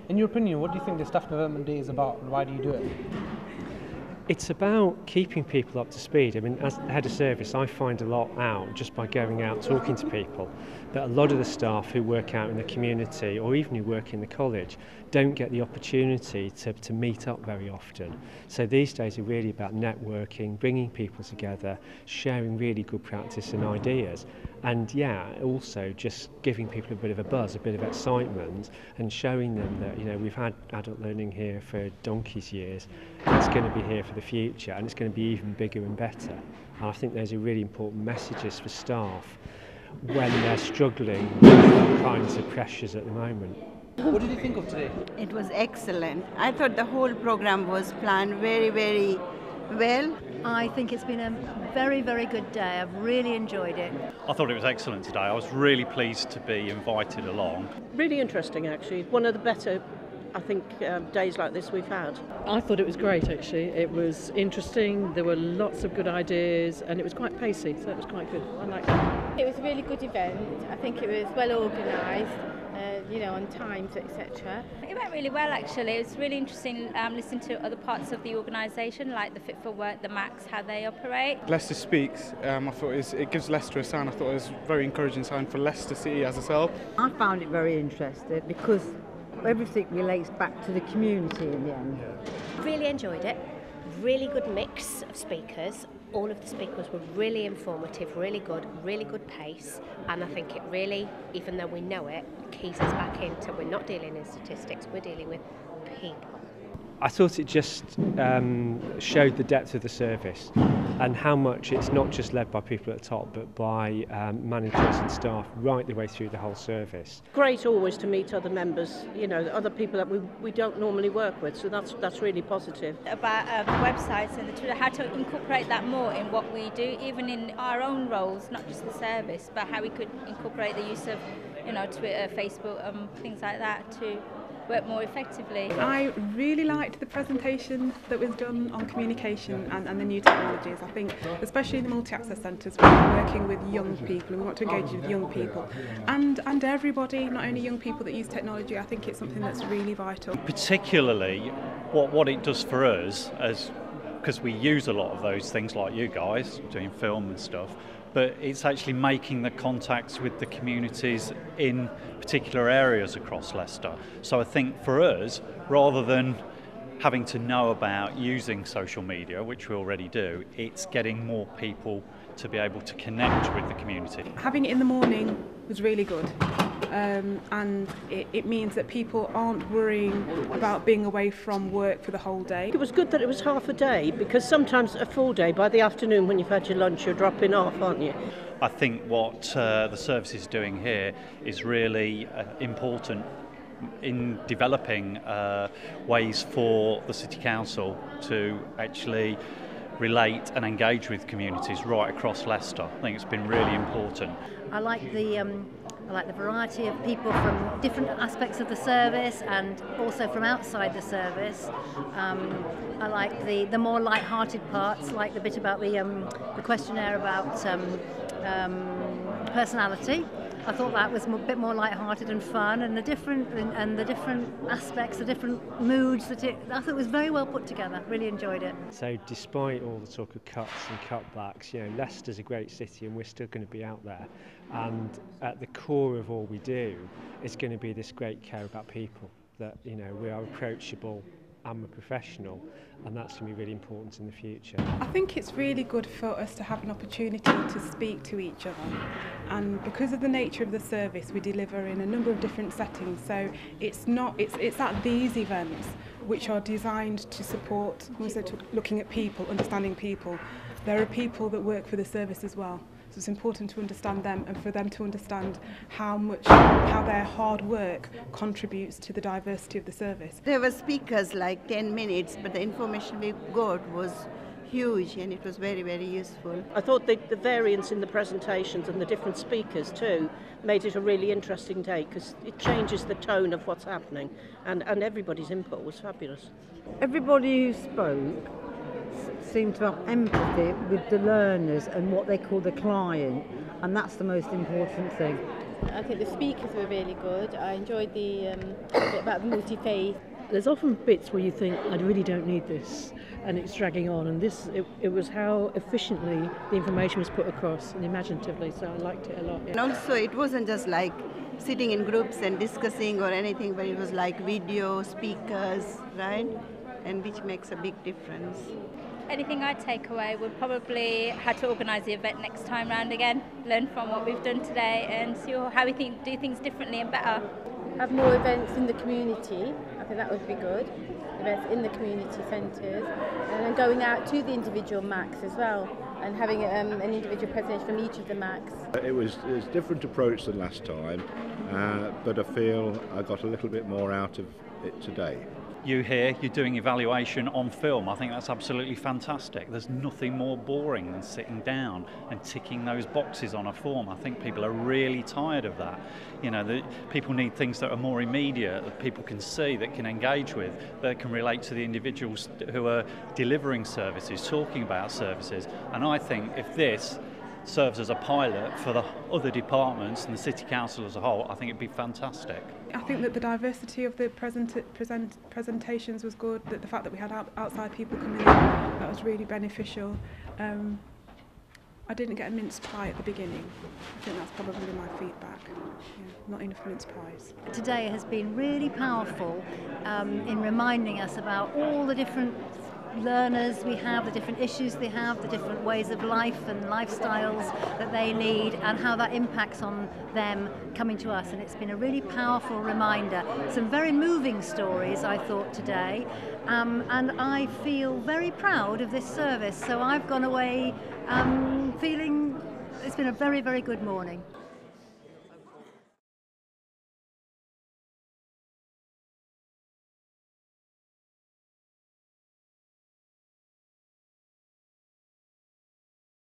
In your opinion, what do you think the Staff Development Day is about and why do you do it? It's about keeping people up to speed. I mean, as head of service, I find a lot out just by going out talking to people, that a lot of the staff who work out in the community or even who work in the college don't get the opportunity to meet up very often. So these days are really about networking, bringing people together, sharing really good practice and ideas. And also just giving people a bit of a buzz, a bit of excitement, and showing them that, we've had adult learning here for donkey's years, it's going to be here for the future, and it's going to be even bigger and better. And I think those are really important messages for staff when they're struggling with all kinds of pressures at the moment. What did you think of today? It was excellent. I thought the whole program was planned very, very well. I think it's been a very, very good day. I've really enjoyed it. I thought it was excellent today. I was really pleased to be invited along. Really interesting, actually. One of the better, I think, days like this we've had. I thought it was great, actually. It was interesting. There were lots of good ideas, and it was quite pacey, so it was quite good. I liked it. It was a really good event. I think it was well organised, on times, etc. It went really well, actually. It was really interesting listening to other parts of the organisation, like the Fit for Work, the Max, how they operate. Leicester Speaks, I thought it gives Leicester a sign. I thought it was a very encouraging sign for Leicester City as itself. I found it very interesting because everything relates back to the community in the end. Really enjoyed it. Really good mix of speakers. All of the speakers were really informative, really good pace, and I think it really, even though we know it, keys us back into we're not dealing in statistics, we're dealing with people. I thought it just showed the depth of the service and how much it's not just led by people at the top but by managers and staff right the way through the whole service. Great always to meet other members, other people that we don't normally work with, so that's really positive. About websites and how to incorporate that more in what we do, even in our own roles, not just the service, but how we could incorporate the use of Twitter, Facebook, things like that to work more effectively. I really liked the presentation that was done on communication and the new technologies. I think especially in the multi-access centres we're working with young people and we want to engage with young people and everybody, not only young people that use technology. I think it's something that's really vital. Particularly what it does for us, because we use a lot of those things like you guys, doing film and stuff, but it's actually making the contacts with the communities in particular areas across Leicester. So I think for us, rather than having to know about using social media, which we already do, it's getting more people to be able to connect with the community. Having it in the morning was really good. And it means that people aren't worrying about being away from work for the whole day. It was good that it was half a day, because sometimes a full day, by the afternoon when you've had your lunch, you're dropping off, aren't you? I think what the service is doing here is really important in developing ways for the City Council to actually relate and engage with communities right across Leicester. I think it's been really important. I like the variety of people from different aspects of the service and also from outside the service. I like the more light-hearted parts, like the bit about the questionnaire about personality. I thought that was a bit more light-hearted and fun, and the different aspects, the different moods I thought it was very well put together. Really enjoyed it. So despite all the talk of cuts and cutbacks, Leicester's a great city and we're still going to be out there. And at the core of all we do is going to be this great care about people, that we are approachable and we're professional, and that's going to be really important in the future. I think it's really good for us to have an opportunity to speak to each other, and because of the nature of the service we deliver in a number of different settings, so it's at these events which are designed to support, looking at people, understanding people. There are people that work for the service as well. So it's important to understand them and for them to understand how their hard work contributes to the diversity of the service. There were speakers like 10 minutes, but the information we got was huge and it was very, very useful. I thought the variance in the presentations and the different speakers too made it a really interesting day, because it changes the tone of what's happening, and everybody's input was fabulous. Everybody who spoke seemed to have empathy with the learners and what they call the client, and that's the most important thing. I think the speakers were really good. I enjoyed the bit about the multi-faith. There's often bits where you think, I really don't need this, and it's dragging on, and it was how efficiently the information was put across and imaginatively, so I liked it a lot. And also it wasn't just like sitting in groups and discussing or anything, but it was like video, speakers, right? And which makes a big difference. Anything I'd take away would probably how to organise the event next time round again, learn from what we've done today and see how we do things differently and better. Have more events in the community. I think that would be good. Events in the community centres, and then going out to the individual MACs as well, and having an individual presentation from each of the MACs. It was a different approach than last time, but I feel I got a little bit more out of it today. You here, you're doing evaluation on film. I think that's absolutely fantastic. There's nothing more boring than sitting down and ticking those boxes on a form. I think people are really tired of that. You know, people need things that are more immediate, that people can see, that can engage with, that can relate to the individuals who are delivering services, talking about services. And I think if this serves as a pilot for the other departments and the City Council as a whole, I think it'd be fantastic. I think that the diversity of the presentations was good, that the fact that we had outside people coming in, that was really beneficial. I didn't get a mince pie at the beginning. I think that's probably my feedback. Yeah, not enough mince pies. Today has been really powerful in reminding us about all the different learners we have, the different issues they have, the different ways of life and lifestyles that they lead, and how that impacts on them coming to us. And it's been a really powerful reminder. Some very moving stories, I thought, today, and I feel very proud of this service. So I've gone away feeling it's been a very, very good morning.